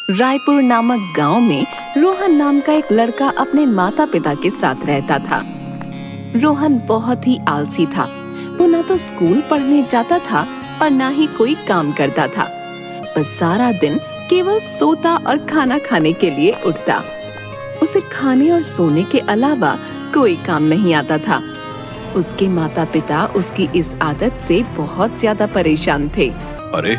रायपुर नामक गांव में रोहन नाम का एक लड़का अपने माता पिता के साथ रहता था। रोहन बहुत ही आलसी था। वो ना तो स्कूल पढ़ने जाता था और ना ही कोई काम करता था। बस सारा दिन केवल सोता और खाना खाने के लिए उठता। उसे खाने और सोने के अलावा कोई काम नहीं आता था। उसके माता पिता उसकी इस आदत से बहुत ज्यादा परेशान थे। अरे,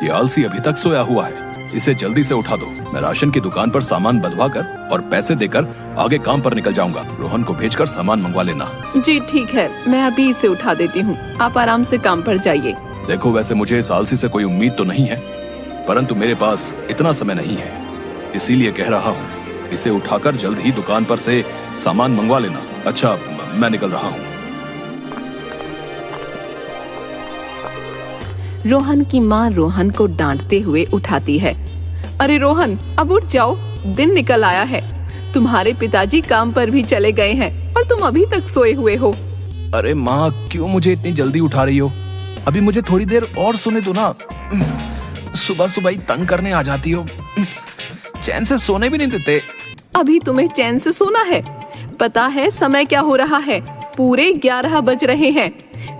ये आलसी अभी तक सोया हुआ है, इसे जल्दी से उठा दो। मैं राशन की दुकान पर सामान बंधवा कर और पैसे देकर आगे काम पर निकल जाऊंगा। रोहन को भेजकर सामान मंगवा लेना। जी ठीक है, मैं अभी इसे उठा देती हूँ। आप आराम से काम पर जाइए। देखो, वैसे मुझे इस आलसी से कोई उम्मीद तो नहीं है, परंतु मेरे पास इतना समय नहीं है, इसीलिए कह रहा हूँ, इसे उठाकर जल्द ही दुकान पर से सामान मंगवा लेना। अच्छा, मैं निकल रहा हूँ। रोहन की माँ रोहन को डांटते हुए उठाती है। अरे रोहन, अब उठ जाओ, दिन निकल आया है। तुम्हारे पिताजी काम पर भी चले गए हैं और तुम अभी तक सोए हुए हो। अरे माँ, क्यों मुझे इतनी जल्दी उठा रही हो? अभी मुझे थोड़ी देर और सोने दो ना। सुबह सुबह ही तंग करने आ जाती हो, चैन से सोने भी नहीं देते। अभी तुम्हें चैन से सोना है? पता है समय क्या हो रहा है? पूरे 11 बज रहे हैं।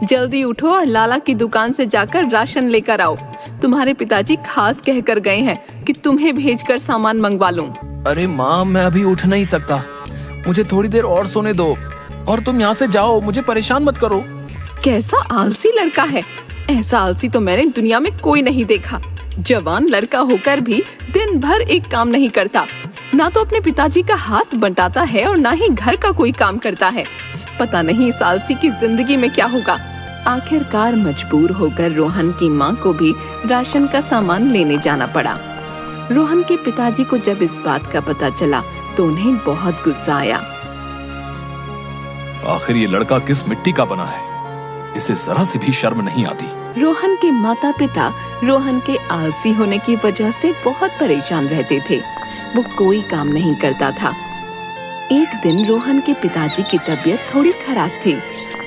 जल्दी उठो और लाला की दुकान से जाकर राशन लेकर आओ। तुम्हारे पिताजी खास कहकर गए हैं कि तुम्हें भेजकर सामान मंगवा लूं। अरे माँ, मैं अभी उठ नहीं सकता, मुझे थोड़ी देर और सोने दो। और तुम यहाँ से जाओ, मुझे परेशान मत करो। कैसा आलसी लड़का है! ऐसा आलसी तो मैंने दुनिया में कोई नहीं देखा। जवान लड़का होकर भी दिन भर एक काम नहीं करता। ना तो अपने पिताजी का हाथ बंटाता है और ना ही घर का कोई काम करता है। पता नहीं इस आलसी की जिंदगी में क्या होगा। आखिरकार मजबूर होकर रोहन की माँ को भी राशन का सामान लेने जाना पड़ा। रोहन के पिताजी को जब इस बात का पता चला तो उन्हें बहुत गुस्सा आया। आखिर ये लड़का किस मिट्टी का बना है, इसे जरा सी भी शर्म नहीं आती। रोहन के माता पिता रोहन के आलसी होने की वजह से बहुत परेशान रहते थे। वो कोई काम नहीं करता था। एक दिन रोहन के पिताजी की तबीयत थोड़ी खराब थी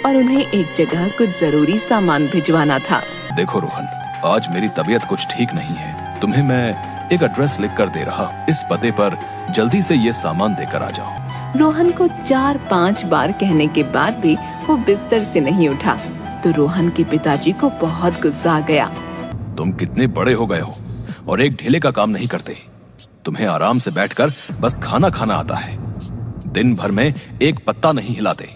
और उन्हें एक जगह कुछ जरूरी सामान भिजवाना था। देखो रोहन, आज मेरी तबीयत कुछ ठीक नहीं है। तुम्हें मैं एक एड्रेस लिख कर दे रहा, इस पते पर जल्दी से ये सामान देकर आ जाओ। रोहन को 4-5 बार कहने के बाद भी वो बिस्तर से नहीं उठा तो रोहन के पिताजी को बहुत गुस्सा आ गया। तुम कितने बड़े हो गए हो और एक ढीले का काम नहीं करते। तुम्हें आराम से बैठकर बस खाना खाना आता है। दिन भर में एक पत्ता नहीं हिलाते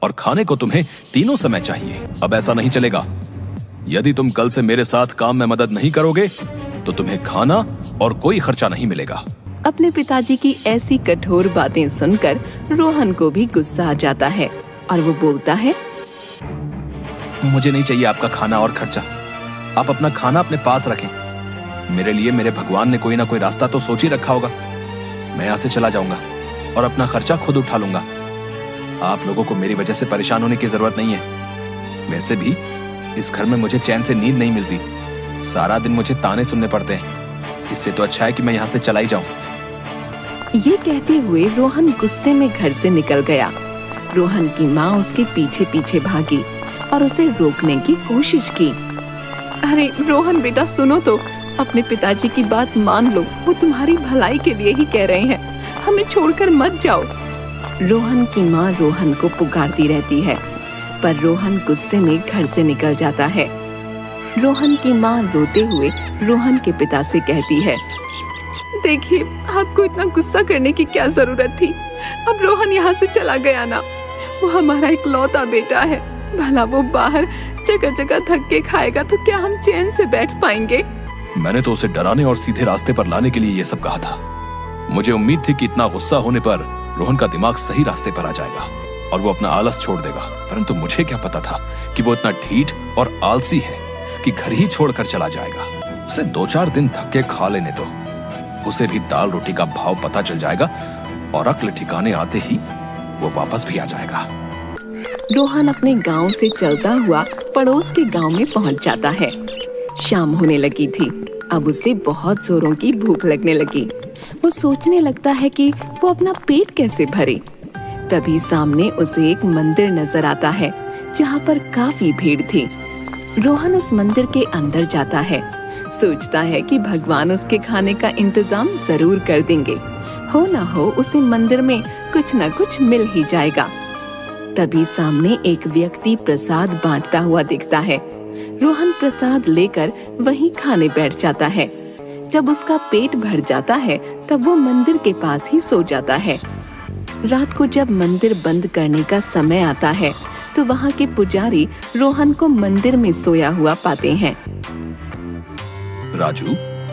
और खाने को तुम्हें तीनों समय चाहिए। अब ऐसा नहीं चलेगा। यदि तुम कल से मेरे साथ काम में मदद नहीं करोगे तो तुम्हें खाना और कोई खर्चा नहीं मिलेगा। अपने पिताजी की ऐसी कठोर बातें सुनकर रोहन को भी गुस्सा आ जाता है और वो बोलता है, मुझे नहीं चाहिए आपका खाना और खर्चा। आप अपना खाना अपने पास रखें। मेरे लिए मेरे भगवान ने कोई ना कोई रास्ता तो सोच ही रखा होगा। मैं यहाँ से चला जाऊंगा और अपना खर्चा खुद उठा लूंगा। आप लोगों को मेरी वजह से परेशान होने की जरूरत नहीं है। वैसे भी इस घर में मुझे चैन से नींद नहीं मिलती। सारा दिन मुझे ताने सुनने पड़ते हैं। इससे तो अच्छा है कि मैं यहाँ से चला ही जाऊं। ये कहते हुए रोहन गुस्से में घर से निकल गया। रोहन की माँ उसके पीछे पीछे भागी और उसे रोकने की कोशिश की। अरे रोहन बेटा, सुनो तो, अपने पिताजी की बात मान लो। वो तुम्हारी भलाई के लिए ही कह रहे हैं। हमें छोड़कर मत जाओ। रोहन की माँ रोहन को पुकारती रहती है पर रोहन गुस्से में घर से निकल जाता है। रोहन की माँ रोते हुए रोहन के पिता से कहती है, देखिए, आपको इतना गुस्सा करने की क्या जरूरत थी। अब रोहन यहाँ से चला गया ना, वो हमारा इकलौता बेटा है। भला वो बाहर जगह जगह धक्के खाएगा तो क्या हम चैन से बैठ पाएंगे? मैंने तो उसे डराने और सीधे रास्ते पर लाने के लिए ये सब कहा था। मुझे उम्मीद थी कि इतना गुस्सा होने पर रोहन का दिमाग सही रास्ते पर आ जाएगा और वो अपना आलस छोड़ देगा। परंतु मुझे क्या पता था कि वो इतना ढीठ और आलसी है कि घर ही छोड़कर चला जाएगा। उसे 2-4 दिन धक्के खा लेने दो, उसे भी दाल रोटी का भाव पता चल जाएगा और अक्ल ठिकाने आते ही वो वापस भी आ जाएगा। रोहन अपने गांव से चलता हुआ पड़ोस के गांव में पहुंच जाता है। शाम होने लगी थी। अब उसे बहुत जोरों की भूख लगने लगी। वो सोचने लगता है कि वो अपना पेट कैसे भरे। तभी सामने उसे एक मंदिर नजर आता है जहाँ पर काफी भीड़ थी। रोहन उस मंदिर के अंदर जाता है। सोचता है कि भगवान उसके खाने का इंतजाम जरूर कर देंगे। हो ना हो उसे मंदिर में कुछ न कुछ मिल ही जाएगा। तभी सामने एक व्यक्ति प्रसाद बांटता हुआ दिखता है। रोहन प्रसाद लेकर वहीं खाने बैठ जाता है। जब उसका पेट भर जाता है तब वो मंदिर के पास ही सो जाता है। रात को जब मंदिर बंद करने का समय आता है तो वहाँ के पुजारी रोहन को मंदिर में सोया हुआ पाते हैं। राजू,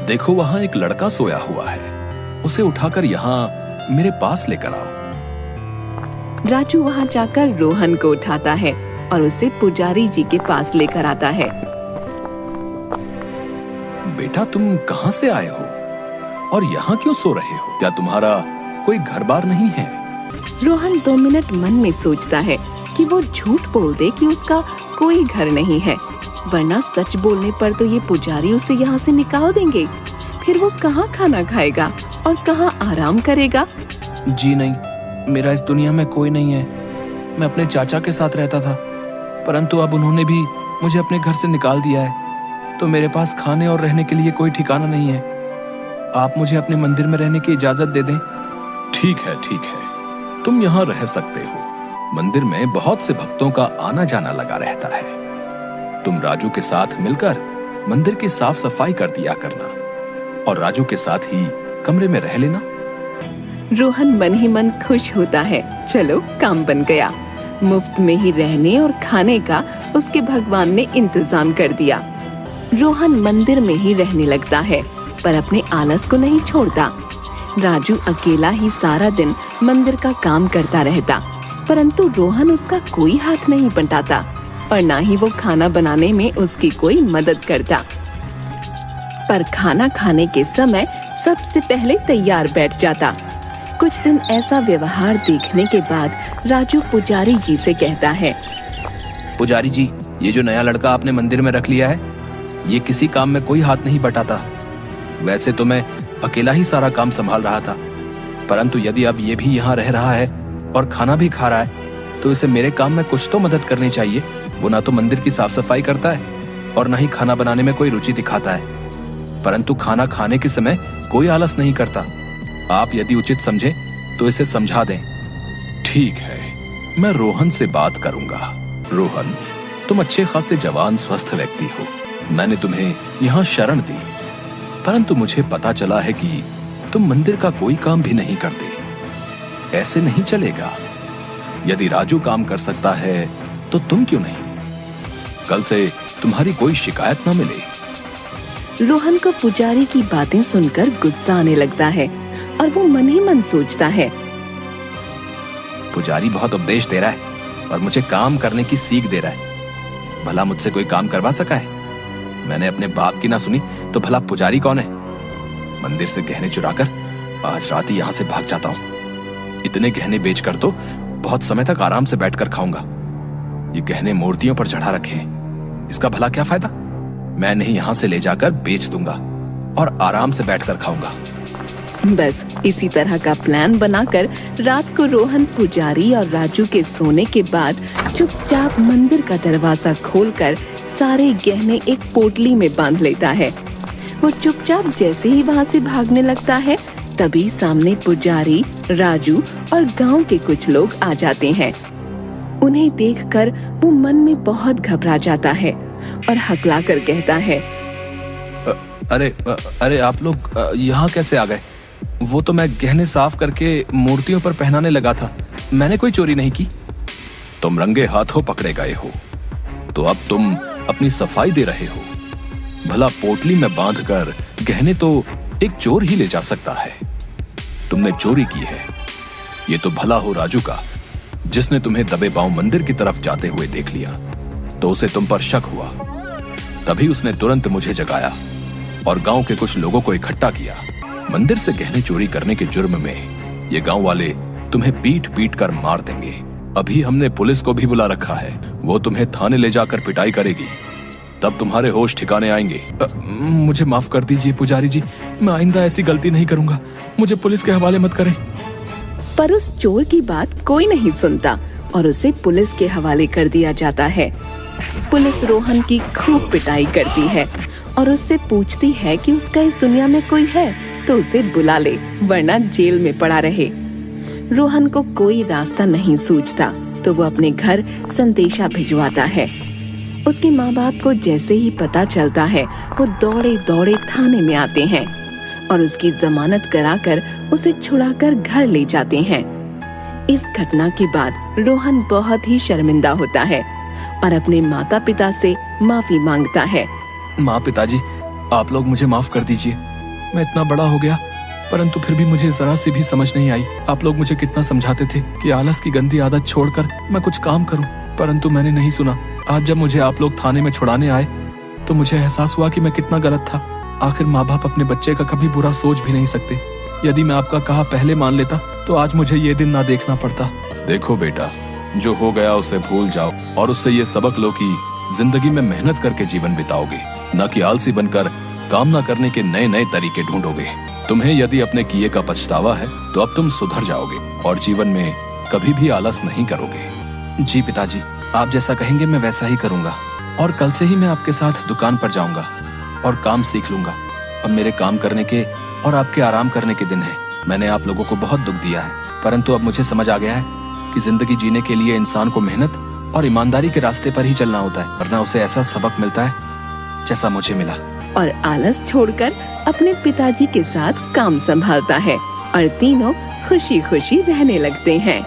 देखो वहाँ एक लड़का सोया हुआ है, उसे उठाकर यहाँ मेरे पास लेकर आओ। राजू वहाँ जाकर रोहन को उठाता है और उसे पुजारी जी के पास लेकर आता है। बेटा, तुम कहाँ से आए हो और यहाँ क्यों सो रहे हो? क्या तुम्हारा कोई घर बार नहीं है? रोहन 2 मिनट मन में सोचता है कि वो झूठ बोल दे कि उसका कोई घर नहीं है, वरना सच बोलने पर तो ये पुजारी उसे यहाँ से निकाल देंगे। फिर वो कहाँ खाना खाएगा और कहाँ आराम करेगा? जी नहीं, मेरा इस दुनिया में कोई नहीं है। मैं अपने चाचा के साथ रहता था, परंतु अब उन्होंने भी मुझे अपने घर से निकाल दिया है, तो मेरे पास खाने और रहने के लिए कोई ठिकाना नहीं है। आप मुझे अपने मंदिर में रहने की इजाजत दे दें। ठीक है, तुम यहाँ रह सकते हो। मंदिर में बहुत से भक्तों का आना जाना लगा रहता है। तुम राजू के साथ मिलकर मंदिर की साफ सफाई कर दिया करना और राजू के साथ ही कमरे में रह लेना। रोहन मन ही मन खुश होता है। चलो, काम बन गया। मुफ्त में ही रहने और खाने का उसके भगवान ने इंतजाम कर दिया। रोहन मंदिर में ही रहने लगता है, पर अपने आलस को नहीं छोड़ता। राजू अकेला ही सारा दिन मंदिर का काम करता रहता, परंतु रोहन उसका कोई हाथ नहीं बंटाता और ना ही वो खाना बनाने में उसकी कोई मदद करता। पर खाना खाने के समय सबसे पहले तैयार बैठ जाता। कुछ दिन ऐसा व्यवहार देखने के बाद राजू पुजारी जी से कहता है, पुजारी जी, ये जो नया लड़का आपने मंदिर में रख लिया है, ये किसी काम में कोई हाथ नहीं बटाता। वैसे तो मैं अकेला ही सारा काम संभाल रहा था, परंतु यदि अब ये भी यहाँ रह रहा है और खाना भी खा रहा है तो इसे मेरे काम में कुछ तो मदद करनी चाहिए। वो ना तो मंदिर की साफ सफाई करता है और ना ही खाना बनाने में कोई रुचि दिखाता है, परंतु खाना खाने के समय कोई आलस नहीं करता। आप यदि उचित समझें तो इसे समझा दें। ठीक है, मैं रोहन से बात करूंगा। रोहन, तुम अच्छे खासे जवान स्वस्थ व्यक्ति हो। मैंने तुम्हें यहाँ शरण दी, परंतु मुझे पता चला है कि तुम मंदिर का कोई काम भी नहीं करते। ऐसे नहीं चलेगा। यदि राजू काम कर सकता है तो तुम क्यों नहीं? कल से तुम्हारी कोई शिकायत न मिले। रोहन को पुजारी की बातें सुनकर गुस्सा आने लगता है और वो मन ही मन सोचता है, पुजारी बहुत उपदेश दे रहा है और मुझे काम करने की सीख दे रहा है। भला मुझसे कोई काम करवा सका है? मैंने अपने बाप की ना सुनी तो भला पुजारी कौन है? मंदिर से गहने चुराकर आज रात ही यहाँ से भाग जाता हूँ। इतने गहने बेचकर तो बहुत समय तक आराम से बैठकर खाऊंगा। ये गहने मूर्तियों पर चढ़ा रखे हैं, इसका भला क्या फायदा? मैं नहीं यहाँ से ले जाकर बेच दूंगा और आराम से बैठकर खाऊंगा। बस इसी तरह का प्लान बनाकर रात को रोहन पुजारी और राजू के सोने के बाद चुपचाप मंदिर का दरवाजा खोलकर सारे गहने एक पोटली में बांध लेता है। वो चुपचाप जैसे ही वहाँ से भागने लगता है, तभी सामने पुजारी, राजू और गांव के कुछ लोग आ जाते हैं। उन्हें देखकर वो मन में बहुत घबरा जाता है और हकला कर कहता है, अरे आप लोग यहाँ कैसे आ गए? वो तो मैं गहने साफ करके मूर्तियों पर पहनाने लगा था, मैंने कोई चोरी नहीं की। तुम रंगे हाथों पकड़े गए हो, तो अब तुम अपनी सफाई दे रहे हो। भला पोटली में बांधकर गहने तो एक चोर ही ले जा सकता है। तुमने चोरी की है। ये तो भला हो राजू का, जिसने तुम्हें दबे पांव मंदिर की तरफ जाते हुए देख लिया तो उसे तुम पर शक हुआ। तभी उसने तुरंत मुझे जगाया और गांव के कुछ लोगों को इकट्ठा किया। मंदिर से गहने चोरी करने के जुर्म में ये गांव वाले तुम्हें पीट पीट कर मार देंगे। अभी हमने पुलिस को भी बुला रखा है, वो तुम्हें थाने ले जाकर पिटाई करेगी, तब तुम्हारे होश ठिकाने आएंगे। मुझे माफ कर दीजिए पुजारी जी, मैं आइंदा ऐसी गलती नहीं करूंगा, मुझे पुलिस के हवाले मत करें। पर उस चोर की बात कोई नहीं सुनता और उसे पुलिस के हवाले कर दिया जाता है। पुलिस रोहन की खूब पिटाई करती है और उससे पूछती है कि उसका इस दुनिया में कोई है तो उसे बुला ले, वरना जेल में पड़ा रहे। रोहन को कोई रास्ता नहीं सूझता तो वो अपने घर संदेशा भिजवाता है। उसके माँ बाप को जैसे ही पता चलता है वो दौड़े दौड़े थाने में आते हैं और उसकी जमानत कराकर उसे छुड़ाकर घर ले जाते हैं। इस घटना के बाद रोहन बहुत ही शर्मिंदा होता है और अपने माता पिता से माफी मांगता है। माँ, पिताजी, आप लोग मुझे माफ कर दीजिए। मैं इतना बड़ा हो गया, परंतु फिर भी मुझे जरा सी भी समझ नहीं आई। आप लोग मुझे कितना समझाते थे कि आलस की गंदी आदत छोड़कर मैं कुछ काम करूं, परंतु मैंने नहीं सुना। आज जब मुझे आप लोग थाने में छुड़ाने आए तो मुझे एहसास हुआ कि मैं कितना गलत था। आखिर माँ बाप अपने बच्चे का कभी बुरा सोच भी नहीं सकते। यदि मैं आपका कहा पहले मान लेता तो आज मुझे ये दिन ना देखना पड़ता। देखो बेटा, जो हो गया उसे भूल जाओ और उससे ये सबक लो कि जिंदगी में मेहनत करके जीवन बिताओगे, न कि आलसी बनकर काम न करने के नए नए तरीके ढूंढोगे। तुम्हें यदि अपने किए का पछतावा है तो अब तुम सुधर जाओगे और जीवन में कभी भी आलस नहीं करोगे। जी पिताजी, आप जैसा कहेंगे मैं वैसा ही करूंगा और कल से ही मैं आपके साथ दुकान पर जाऊंगा और काम सीख लूंगा। अब मेरे काम करने के और आपके आराम करने के दिन है। मैंने आप लोगों को बहुत दुख दिया है, परंतु अब मुझे समझ आ गया है कि जिंदगी जीने के लिए इंसान को मेहनत और ईमानदारी के रास्ते पर ही चलना होता है, वरना उसे ऐसा सबक मिलता है जैसा मुझे मिला। और आलस छोड़कर अपने पिताजी के साथ काम संभालता है और तीनों खुशी खुशी रहने लगते हैं।